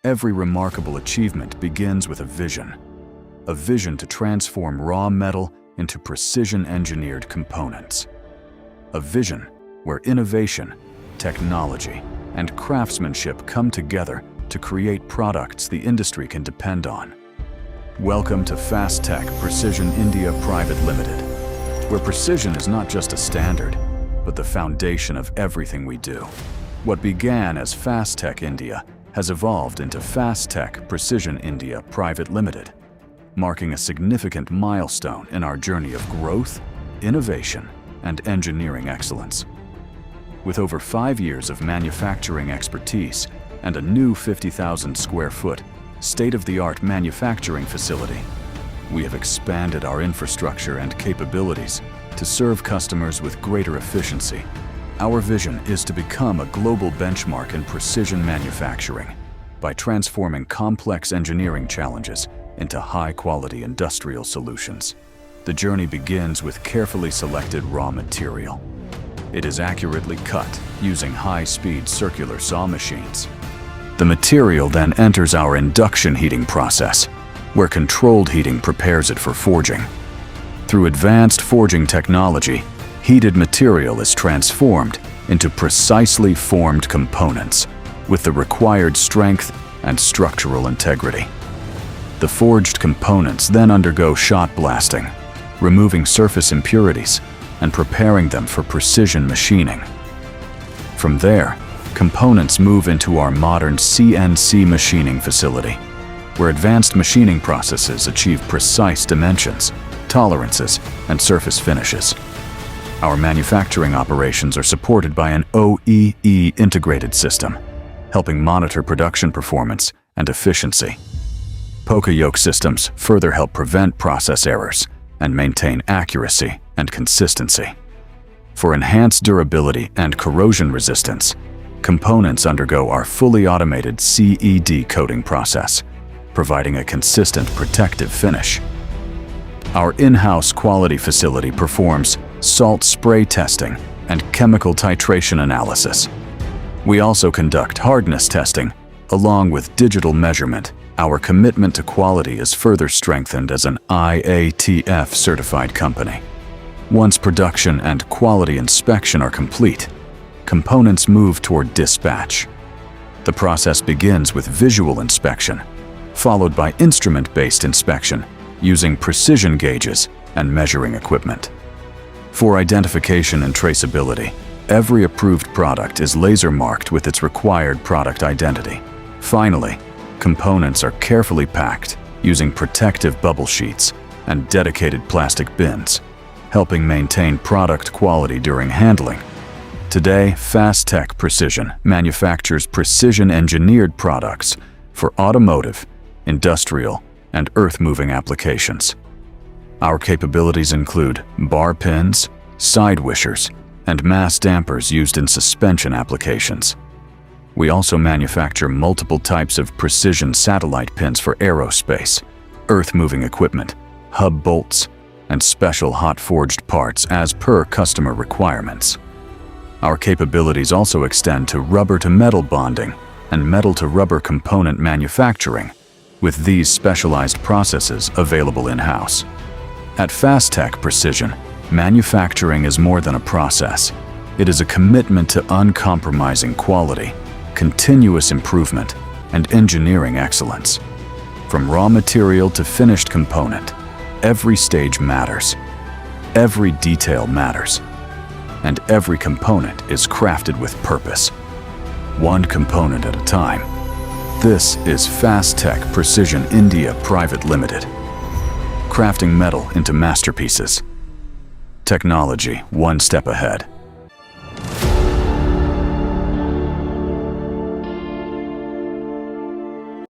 Every remarkable achievement begins with a vision to transform raw metal into precision-engineered components. A vision where innovation, technology, and craftsmanship come together to create products the industry can depend on. Welcome to Fast Tech Precision India Private Limited, where precision is not just a standard, but the foundation of everything we do. What began as Fast Tech India has evolved into Fast Tech Precision India Private Limited, marking a significant milestone in our journey of growth, innovation, and engineering excellence. With over 5 years of manufacturing expertise and a new 50,000 square foot state-of-the-art manufacturing facility, we have expanded our infrastructure and capabilities to serve customers with greater efficiency. Our vision is to become a global benchmark in precision manufacturing by transforming complex engineering challenges into high-quality industrial solutions. The journey begins with carefully selected raw material. It is accurately cut using high-speed circular saw machines. The material then enters our induction heating process, where controlled heating prepares it for forging. Through advanced forging technology, heated material is transformed into precisely formed components with the required strength and structural integrity. The forged components then undergo shot blasting, removing surface impurities and preparing them for precision machining. From there, components move into our modern CNC machining facility, where advanced machining processes achieve precise dimensions, tolerances, and surface finishes. Our manufacturing operations are supported by an OEE integrated system, helping monitor production performance and efficiency. Poka yoke systems further help prevent process errors and maintain accuracy and consistency. For enhanced durability and corrosion resistance, components undergo our fully automated CED coating process, providing a consistent protective finish. Our in-house quality facility performs salt spray testing and chemical titration analysis. We also conduct hardness testing, along with digital measurement. Our commitment to quality is further strengthened as an IATF-certified company. Once production and quality inspection are complete, components move toward dispatch. The process begins with visual inspection, followed by instrument-based inspection using precision gauges and measuring equipment. For identification and traceability, every approved product is laser-marked with its required product identity. Finally, components are carefully packed using protective bubble sheets and dedicated plastic bins, helping maintain product quality during handling. Today, Fast Tech Precision manufactures precision-engineered products for automotive, industrial, and earth-moving applications. Our capabilities include bar pins, side wishers, and mass dampers used in suspension applications. We also manufacture multiple types of precision satellite pins for aerospace, earth-moving equipment, hub bolts, and special hot-forged parts as per customer requirements. Our capabilities also extend to rubber-to-metal bonding and metal-to-rubber component manufacturing, with these specialized processes available in-house. At Fast Tech Precision, manufacturing is more than a process. It is a commitment to uncompromising quality, continuous improvement, and engineering excellence. From raw material to finished component, every stage matters. Every detail matters. And every component is crafted with purpose, one component at a time. This is Fast Tech Precision India Private Limited, crafting metal into masterpieces. Technology one step ahead.